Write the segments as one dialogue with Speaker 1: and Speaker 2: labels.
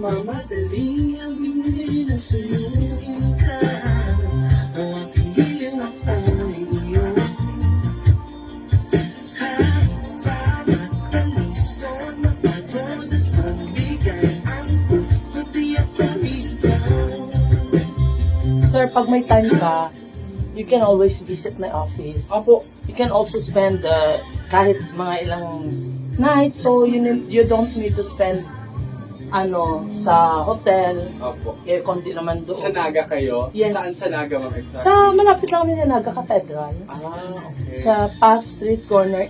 Speaker 1: Madaling ang binili na suyuin ka. Ang aking giliw ako'y iyo. Kahit pa matalison, mapagod at magbigay ang puti ako nito.
Speaker 2: Sir, pag may time ka, you can always visit my office.
Speaker 3: Opo.
Speaker 2: You can also spend kahit mga ilang nights, so you don't need to spend sa hotel.
Speaker 3: Opo.
Speaker 2: Aircon din naman doon.
Speaker 3: Sa Naga kayo?
Speaker 2: Yes.
Speaker 3: Saan sa Naga, ma'am? Exact?
Speaker 2: Sa malapit lang nila Naga Cathedral.
Speaker 3: Okay.
Speaker 2: Sa Paz Street Corner,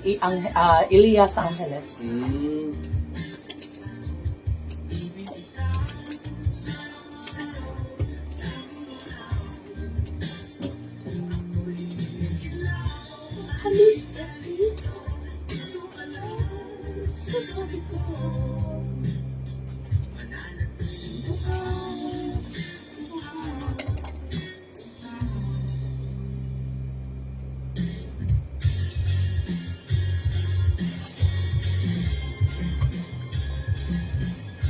Speaker 2: Elias Angeles.
Speaker 1: Halika dito, dito ka lang sa tabi ko.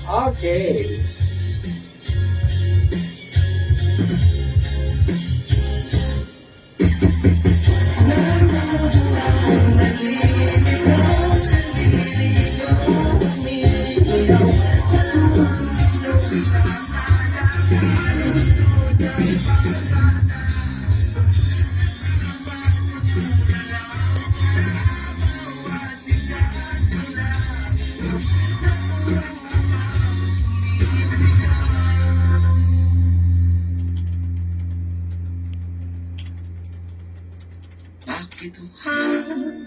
Speaker 3: Okay.
Speaker 1: Bakit ang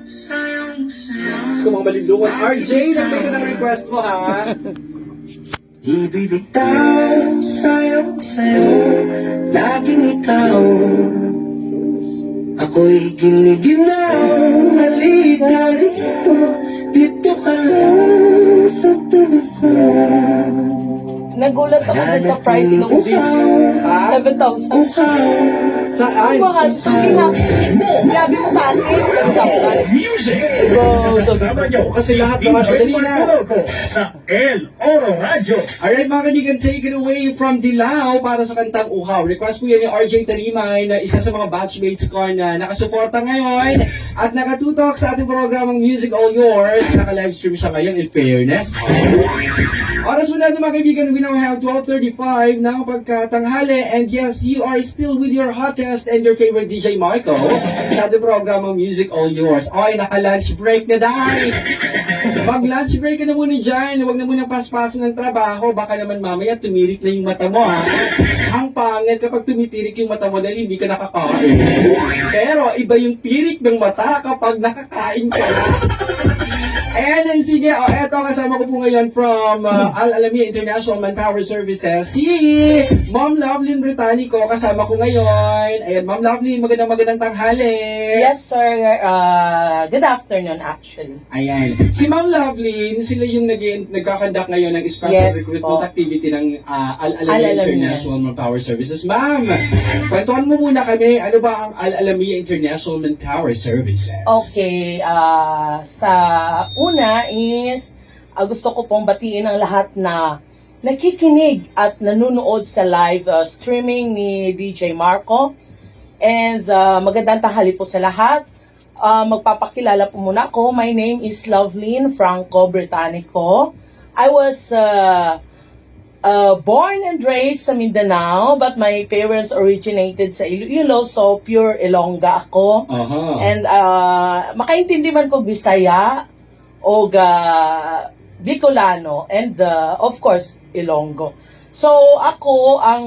Speaker 1: sayang-sayang?
Speaker 3: Gusto mong malindungan. RJ, nagtayo ng request mo, ha?
Speaker 1: Ibibitaw sayang-sayo, laging ikaw. Ako'y giniginaw, halika rito, dito ka lang sa tabi ko.
Speaker 2: Nagulat ako din sa price ng video. 7,000.
Speaker 3: Saan?
Speaker 2: Mahal. Sabi mo sa akin, 7,000.
Speaker 4: Music! Kasama nyo
Speaker 3: Kasi lahat naman, dali na.
Speaker 4: sa El Oro Radio.
Speaker 3: Alright mga kaibigan, take it away from Dilao para sa kantang Uhaw. Request po yan ni RJ Tarimay na isa sa mga batchmates ko na nakasuporta ngayon at nakatutok sa ating programang Music All Yours. Naka-livestream siya ngayon in fairness. Oras mo natin mga kaibigan, we now have 12:35 ng pagkatanghali and yes, you are still with your hottest and your favorite DJ Marco sa ating programang Music All Yours. Oy, naka-lunch break na dahil. Mag-lunch break ka na muna dyan. Huwag na muna paspasan ng trabaho. Baka naman mamaya tumirik na yung mata mo, ha? Ang pangit kapag tumitirik yung mata mo dahil hindi ka nakakain. Pero iba yung tirik ng mata kapag nakakain ka na. And then sige, eto kasama ko po ngayon from Al-Alamia International Manpower Services, si Ma'am Lovelyn Britannico, kasama ko ngayon. Ayan, Ma'am Lovelyn, magandang tanghali.
Speaker 2: Yes, sir. Good afternoon, actually.
Speaker 3: Ayan. Si Ma'am Lovelyn, sila yung nagkakandak ngayon ng special
Speaker 2: Yes,
Speaker 3: recruitment
Speaker 2: po.
Speaker 3: activity ng Al-Alamia
Speaker 2: Al-Alamia.
Speaker 3: International Manpower Services. Ma'am, kwentuhan mo muna kami, ano ba ang Al-Alamia International Manpower Services?
Speaker 2: Okay, sa una is gusto ko pong batiin ang lahat na nakikinig at nanonood sa live streaming ni DJ Marco. And magandang tanghali po sa lahat. Magpapakilala po muna ako. My name is Lovelyn Franco Britannico. I was born and raised sa Mindanao, but my parents originated sa Iloilo, so pure Ilongga ako. And makaintindi man ko Bisaya o Bicolano and of course Ilonggo. So ako ang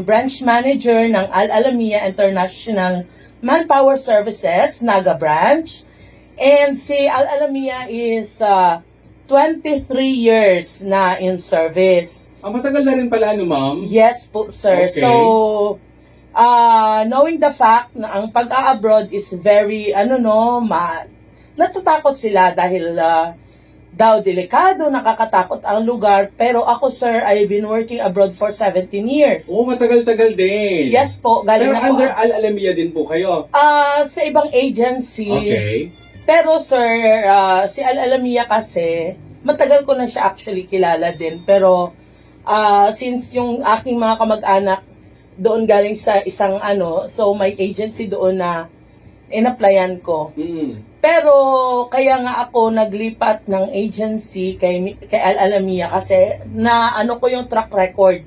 Speaker 2: branch manager ng Al-Alamia International Manpower Services, Naga branch. And si Al-Alamia is 23 years na in service.
Speaker 3: Matagal na rin pala, ano, Ma'am?
Speaker 2: Yes po, sir.
Speaker 3: Okay.
Speaker 2: So, knowing the fact na ang pag-a-abroad is very, natatakot sila dahil daw delikado, nakakatakot ang lugar. Pero ako, sir, I've been working abroad for 17 years.
Speaker 3: Oo, matagal-tagal din.
Speaker 2: Yes po, galing
Speaker 3: Pero
Speaker 2: na po.
Speaker 3: under Al-Alamia din po kayo?
Speaker 2: Sa ibang agency.
Speaker 3: Okay.
Speaker 2: Pero sir, si Al-Alamia kasi, matagal ko na siya actually kilala din. Pero Since yung aking mga kamag-anak doon galing sa isang so may agency doon na in-applyan ko. Pero kaya nga ako naglipat ng agency kay Al Alamia kasi na ko yung track record,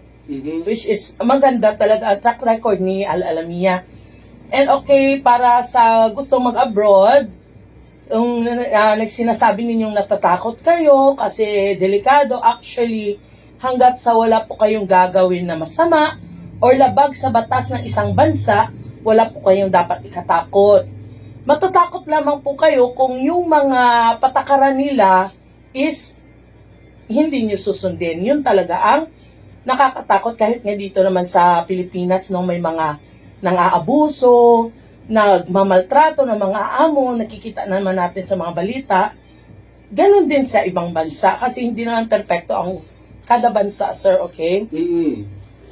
Speaker 2: which is maganda talaga ang track record ni Al Alamia. And okay, para sa gustong mag-abroad, yung nagsinasabi ninyong natatakot kayo kasi delikado, actually hanggat sa wala po kayong gagawin na masama or labag sa batas ng isang bansa, wala po kayong dapat ikatakot. Matatakot lamang po kayo kung yung mga patakaran nila is hindi nyo susundin. Yun talaga ang nakakatakot, kahit nga dito naman sa Pilipinas may mga nang-aabuso, nagmamaltrato ng mga amo, nakikita naman natin sa mga balita. Ganon din sa ibang bansa kasi hindi naman perfecto ang kada bansa, sir, okay?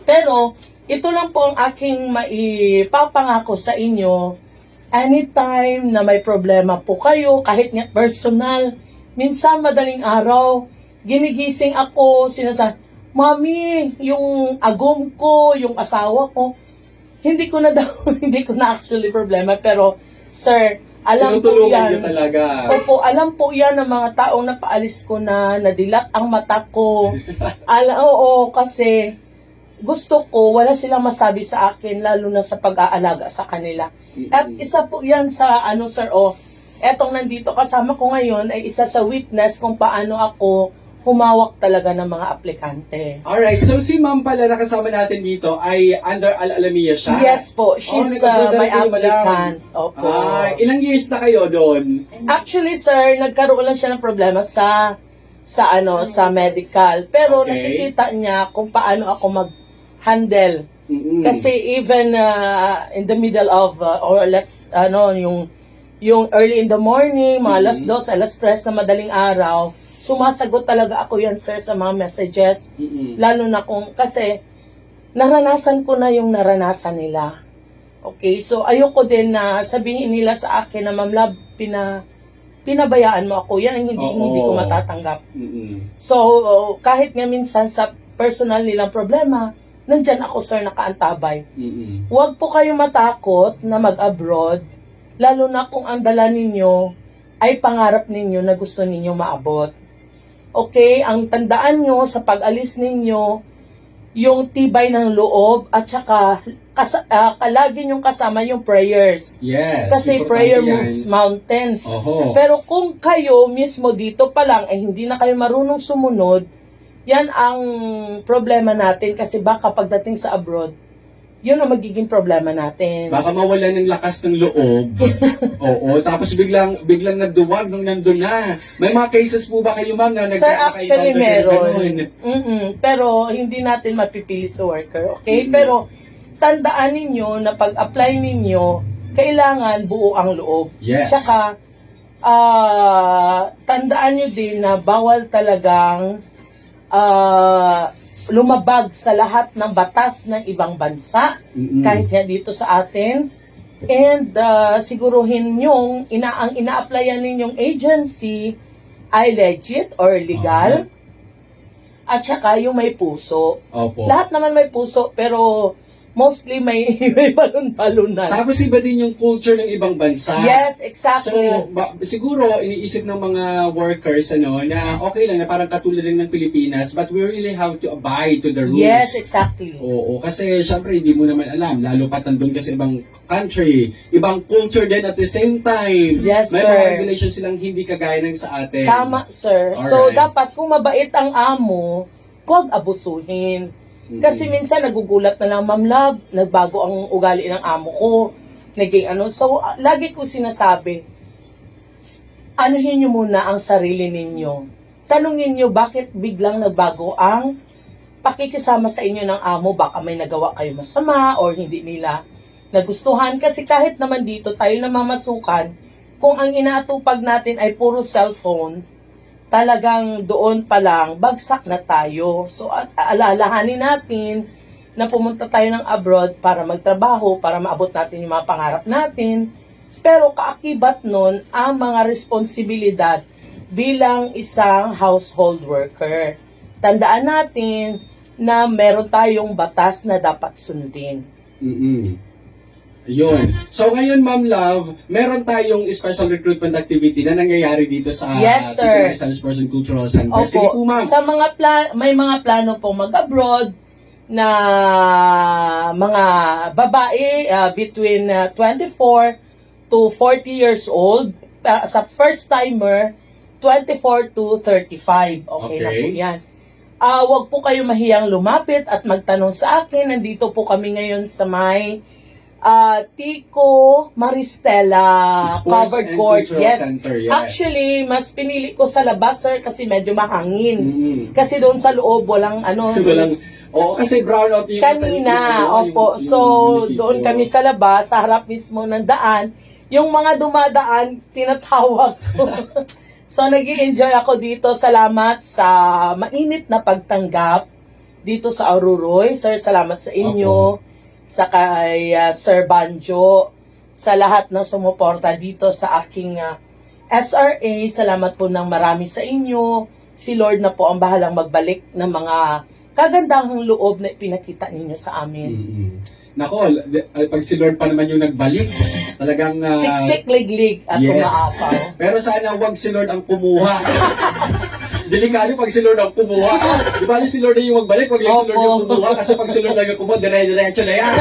Speaker 2: Pero ito lang po ang aking maipapangako sa inyo. Anytime na may problema po kayo, kahit nga personal, minsan madaling araw, ginigising ako, sinasabi, Mami, yung agom ko, yung asawa ko, hindi ko na actually problema, pero sir, alam po yan. Opo, alam po yan ng mga taong napaalis ko na, nadilat ang mata ko. Oo, kasi gusto ko, wala silang masabi sa akin, lalo na sa pag-aalaga sa kanila. At isa po yan sa, sir, etong nandito kasama ko ngayon ay isa sa witness kung paano ako humawak talaga ng mga aplikante.
Speaker 3: Alright, so si ma'am pala na kasama natin dito ay under Al Alamia siya?
Speaker 2: Yes po, she's my applicant. Opo.
Speaker 3: Ilang years na kayo doon?
Speaker 2: Actually, sir, nagkaroon lang siya ng problema sa medical. Pero nakikita niya kung paano ako mag-handle. Kasi even in the middle of, or yung early in the morning, mga alas 2, alas 3 na madaling araw, sumasagot talaga ako yan, sir, sa mga messages. Lalo na kasi naranasan ko na yung naranasan nila. Okay, so ayoko din na sabihin nila sa akin na, Ma'am Love, pinabayaan mo ako. Yan ang hindi ko matatanggap. So, kahit nga minsan sa personal nilang problema, nandyan ako, sir, nakaantabay. Huwag po kayong matakot na mag-abroad, lalo na kung ang dala ninyo ay pangarap ninyo na gusto ninyo maabot. Okay, ang tandaan nyo sa pag-alis ninyo, yung tibay ng loob at saka lagi nyong kasama yung prayers.
Speaker 3: Yes.
Speaker 2: Kasi prayer moves mountain. Pero kung kayo mismo dito pa lang ay hindi na kayo marunong sumunod, yan ang problema natin kasi baka pagdating sa abroad, yun ang magiging problema natin.
Speaker 3: Baka mawala ng lakas ng loob. Tapos biglang nagduwag nung nandun na. May mga cases po ba kayo, ma'am, na
Speaker 2: Sir, actually meron. Pero hindi natin mapipilit sa worker, okay? Pero tandaan ninyo na pag-apply ninyo, kailangan buo ang loob.
Speaker 3: Yes.
Speaker 2: Tsaka, tandaan nyo din na bawal talagang lumabag sa lahat ng batas ng ibang bansa, kahit yan dito sa atin. And siguruhin yung ang ina-applyan ninyong agency ay legit or legal. At saka yung may puso. Lahat naman may puso, pero mostly may balon-balunan.
Speaker 3: Tapos iba din yung culture ng ibang bansa.
Speaker 2: Yes, exactly.
Speaker 3: So, siguro, iniisip ng mga workers, na okay lang, na parang katulad rin ng Pilipinas, but we really have to abide to the rules.
Speaker 2: Yes, exactly.
Speaker 3: Oo, kasi syempre, hindi mo naman alam, lalo pat nandun kasi ibang country, ibang culture din at the same time.
Speaker 2: Yes,
Speaker 3: may
Speaker 2: sir.
Speaker 3: mga regulations silang hindi kagaya ng sa atin.
Speaker 2: Tama, sir.
Speaker 3: Alright.
Speaker 2: So, dapat kung mabait ang amo, huwag abusuhin. Kasi minsan nagugulat na lang, Ma'am Love, nagbago ang ugali ng amo ko. Naging So, lagi ko sinasabi, anuhin nyo muna ang sarili ninyo. Tanungin nyo bakit biglang nagbago ang pakikisama sa inyo ng amo. Baka may nagawa kayo masama or hindi nila nagustuhan. Kasi kahit naman dito tayo namamasukan, kung ang inaatupag natin ay puro cellphone, talagang doon pa lang, bagsak na tayo. So, alalahanin natin na pumunta tayo ng abroad para magtrabaho, para maabot natin yung mga pangarap natin. Pero kaakibat nun, ang mga responsibilidad bilang isang household worker. Tandaan natin na meron tayong batas na dapat sundin.
Speaker 3: Yun. So ngayon, Ma'am Love, meron tayong special recruitment activity na nangyayari dito sa
Speaker 2: Yes, sir.
Speaker 3: Rizal Sports and Cultural Center. Sige po,
Speaker 2: Opo,
Speaker 3: Ma'am.
Speaker 2: sa mga may mga plano pong mag-abroad na mga babae between 24 to 40 years old, sa first timer 24 to 35. Okay na po yan. Huwag po kayo mahiyang lumapit at magtanong sa akin. Nandito po kami ngayon sa may Tico Maristela
Speaker 3: Sports
Speaker 2: Covered
Speaker 3: and
Speaker 2: Court.
Speaker 3: Cultural
Speaker 2: Yes.
Speaker 3: Center, yes.
Speaker 2: Actually, mas pinili ko sa labas, sir, kasi medyo mahangin. Kasi doon sa loob, walang
Speaker 3: Oo, kasi brownout yung
Speaker 2: kanina, opo. So, doon kami sa labas, sa harap mismo ng daan. Yung mga dumadaan, tinatawag ko. So, nag-i-enjoy ako dito. Salamat sa mainit na pagtanggap dito sa Aruroy. Sir, salamat sa inyo. Sa kay Sir Banjo. Sa lahat ng sumuporta dito sa aking SRA. Salamat po ng marami sa inyo. Si Lord na po ang bahalang magbalik ng mga kagandahang loob na ipinakita ninyo sa amin.
Speaker 3: Nako, pag si Lord pa naman yung nagbalik, talagang...
Speaker 2: Siksik, liglig, at umaapaw.
Speaker 3: Pero sana wag si Lord ang kumuha. Delikado pag si Lord ang kumuha. Di ba si Lord na yung magbalik, wag lang si Lord yung kumuha. Kasi pag si Lord na yung kumuha, dire-diretso na yan.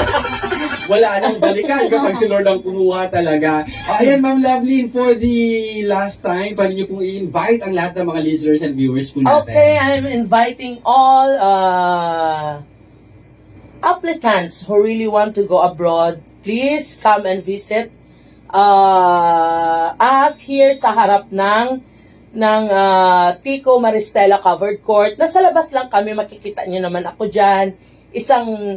Speaker 3: Wala nang balikan kapag si Lord ang kumuha talaga. Ayan, Ma'am Loveline, for the last time, pwede niyo pong i-invite ang lahat ng mga listeners and viewers po natin.
Speaker 2: Okay, I'm inviting all applicants who really want to go abroad. Please come and visit us here sa harap ng Tico Maristela Covered Court. Nasa labas lang kami, makikita nyo naman ako dyan. Isang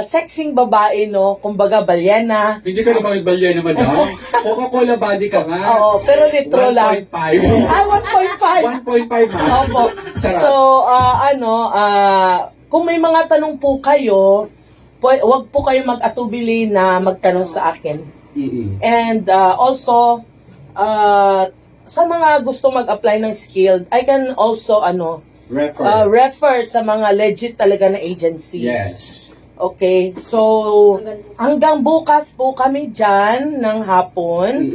Speaker 2: sexing babae, no? Kumbaga, balyena.
Speaker 3: Hindi ka naman balyena, madam. Coca-Cola body ka nga.
Speaker 2: Oo, pero litro lang.
Speaker 3: 1.5. 1.5,
Speaker 2: 1.5.
Speaker 3: ma'am.
Speaker 2: Opo.
Speaker 3: Sarap.
Speaker 2: So, kung may mga tanong po kayo, wag po kayo mag-atubili na magtanong sa akin. And also, sa mga gusto mag-apply ng skilled, I can also refer sa mga legit talaga na agencies.
Speaker 3: Yes.
Speaker 2: Okay, so hanggang bukas po kami dyan ng hapon.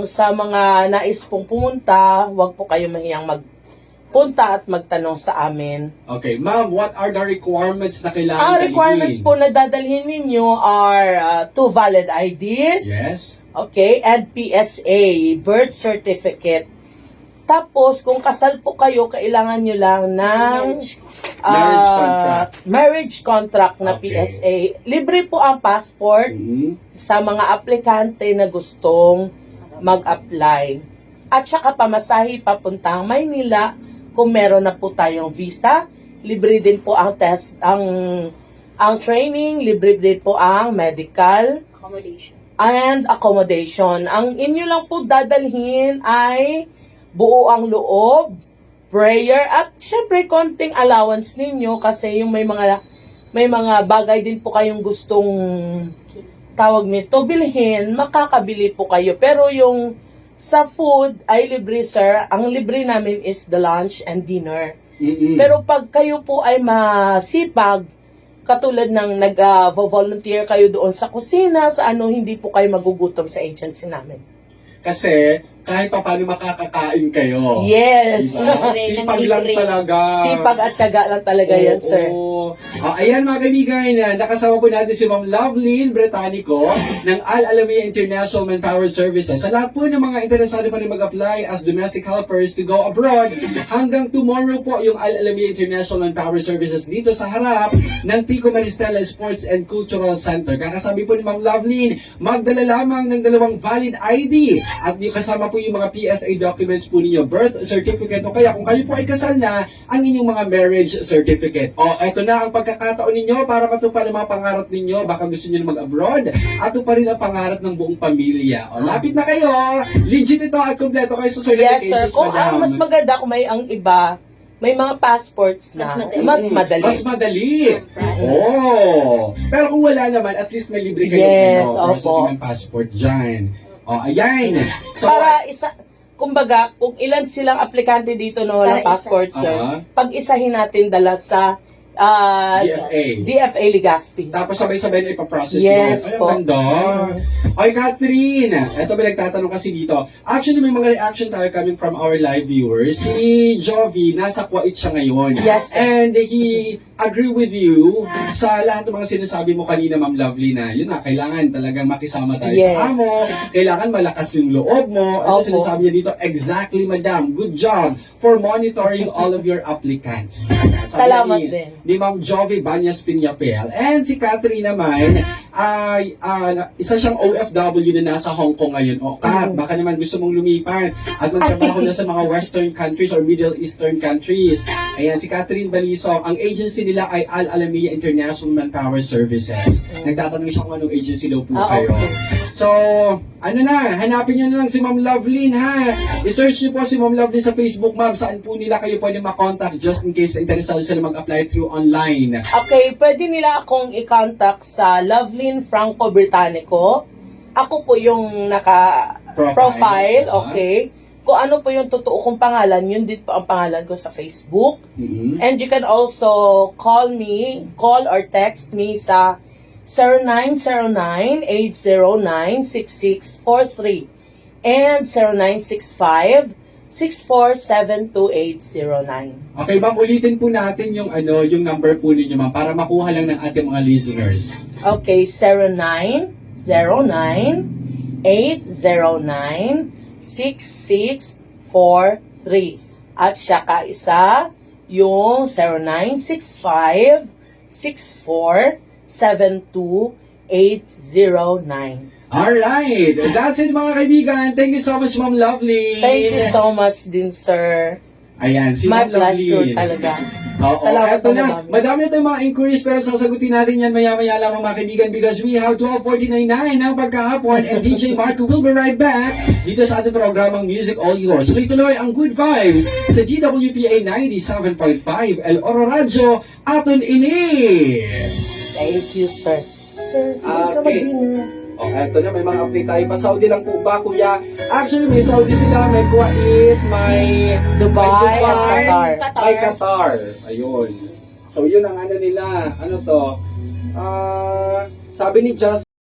Speaker 2: Sa mga nais pong pumunta, wag po kayo mahiyang magpunta at magtanong sa amin.
Speaker 3: Okay, ma'am, what are the requirements na kailangan
Speaker 2: Requirements po na dadalhin ninyo are 2 valid IDs.
Speaker 3: Yes.
Speaker 2: Okay, and PSA, birth certificate. Tapos, kung kasal po kayo, kailangan nyo lang ng marriage contract na
Speaker 3: Okay.
Speaker 2: PSA. Libre po ang passport sa mga aplikante na gustong mag-apply. At saka pamasahe papuntang Maynila kung meron na po tayong visa. Libre din po ang test, ang training, libre din po ang medical and accommodation. Ang inyo lang po dadalhin ay buo ang loob, prayer, at syempre konting allowance ninyo kasi yung may mga bagay din po kayong gustong tawag nito, bilhin, makakabili po kayo. Pero yung sa food ay libre, sir. Ang libre namin is the lunch and dinner. Pero pag kayo po ay masipag, katulad ng nag-volunteer kayo doon sa kusina, sa hindi po kayo magugutom sa agency namin.
Speaker 3: Kasi, kahit pa paano makakakain kayo.
Speaker 2: Yes.
Speaker 3: Diba? Sipag lang talaga.
Speaker 2: Sipag at syaga lang talaga yan, sir.
Speaker 3: Ayan mga kaibigan, nakasama po natin si Ma'am Loveline Britannico ng Al Alamia International Manpower Services. Sa lahat po ng mga interesado pa rin mag-apply as domestic helpers to go abroad, hanggang tomorrow po yung Al Alamia International Manpower Services dito sa harap ng Tico Maristela Sports and Cultural Center. Kakasabi po ni Ma'am Loveline, magdala lamang ng 2 valid ID at kasama po yung mga PSA documents po ninyo, birth certificate, o kaya kung kayo po ay kasal na, ang inyong mga marriage certificate. Eto na ang pagkakataon ninyo para matupad ang mga pangarap ninyo. Baka gusto nyo na mag-abroad at tuparin ang pangarap ng buong pamilya. Lapit na kayo. Legit ito at kompleto kayo sa certifications,
Speaker 2: yes, sir. Kung mas maganda kung may ang iba, may mga passports na. Mas madali.
Speaker 3: Mas madali. Pero kung wala naman, at least may libre kayo
Speaker 2: Yes,
Speaker 3: processing ng passport dyan. Ayan. So,
Speaker 2: kumbaga, kung ilan silang aplikante dito na walang
Speaker 5: Para isa.
Speaker 2: passport, sir,
Speaker 3: Ah.
Speaker 2: pag-isahin natin dala sa
Speaker 3: DFA.
Speaker 2: DFA Legazpi.
Speaker 3: Tapos sabay-sabay na ipaprocess
Speaker 2: Yes
Speaker 3: yun. Ay,
Speaker 2: po.
Speaker 3: ang ganda. Ay, Catherine, eto may nagtatanong kasi dito. Actually, may mga reaction tayo coming from our live viewers. Si Jovi, nasa Kuwait siya ngayon.
Speaker 2: Yes, sir.
Speaker 3: And he agree with you sa lahat ng mga sinasabi mo kanina, Ma'am Lovely, na yun na, kailangan talagang makisama tayo
Speaker 2: Yes.
Speaker 3: sa amo. Kailangan malakas yung loob mo. Ano
Speaker 2: Opo.
Speaker 3: sinasabi niya dito? Exactly, madam. Good job for monitoring all of your applicants. Sabi
Speaker 2: Salamat
Speaker 3: ni-
Speaker 2: din.
Speaker 3: Ni Ma'am Jovi Banyas Piñapel. And si Catherine naman, ay isa siyang OFW na nasa Hong Kong ngayon. O Kat, baka naman gusto mong lumipat at magtrabaho na sa mga Western countries or Middle Eastern countries. Ayan, si Catherine Balisong, ang agency nila ay Al Alamiya International Manpower Services. Nagtatanong siya kung anong agency daw po kayo.
Speaker 2: Okay.
Speaker 3: So, ano na, hanapin nyo na lang si Ma'am Lovelyn, ha? I-search nyo po si Ma'am Lovelyn sa Facebook, ma'am. Saan po nila kayo pwede makontak just in case interesado sila mag-apply through online.
Speaker 2: Okay, pwede nila akong i-contact sa Lovelyn Franco Britannico. Ako po yung naka-profile,
Speaker 3: Ah.
Speaker 2: okay? Kung ano po yung totoo kong pangalan, yun din po ang pangalan ko sa Facebook.
Speaker 3: Mhm.
Speaker 2: And you can also call or text me sa 0909-809-6643 and 0965-6472809.
Speaker 3: Okay, ma'am, ulitin po natin yung number po ninyo, ma'am, para makuha lang ng ating mga listeners.
Speaker 2: Okay, 0909-809-6643. At saka isa, yung 0965-6472-809.
Speaker 3: Alright, that's it mga kaibigan. Thank you so much, Ma'am Lovely.
Speaker 2: Thank you so much din, sir.
Speaker 3: Ayan, si
Speaker 2: My
Speaker 3: Ma'am Lovely.
Speaker 2: pleasure talaga.
Speaker 3: Oo,
Speaker 2: Salamat
Speaker 3: eto
Speaker 2: po,
Speaker 3: na.
Speaker 2: madami.
Speaker 3: Madami na tayong mga inquiries pero sasagutin natin yan maya-maya lamang mga kaibigan because we have 12:49 ng pagkahapon and DJ Marco will be right back dito sa ating programang Music All Yours. Tuloy-tuloy ang good vibes sa GWPA 97.5 El Oro Radio aton ini.
Speaker 2: Thank you, sir. Sir, hindi ka
Speaker 3: Okay.
Speaker 2: mag-dinner.
Speaker 3: Oh, eto na, may mga update tayo pa. Saudi lang po ba, kuya? Actually, may Saudi sila, may Kuwait, may
Speaker 2: Dubai at Qatar.
Speaker 3: May Qatar. Ayun. So, yun ang ano nila. Ano to? Sabi ni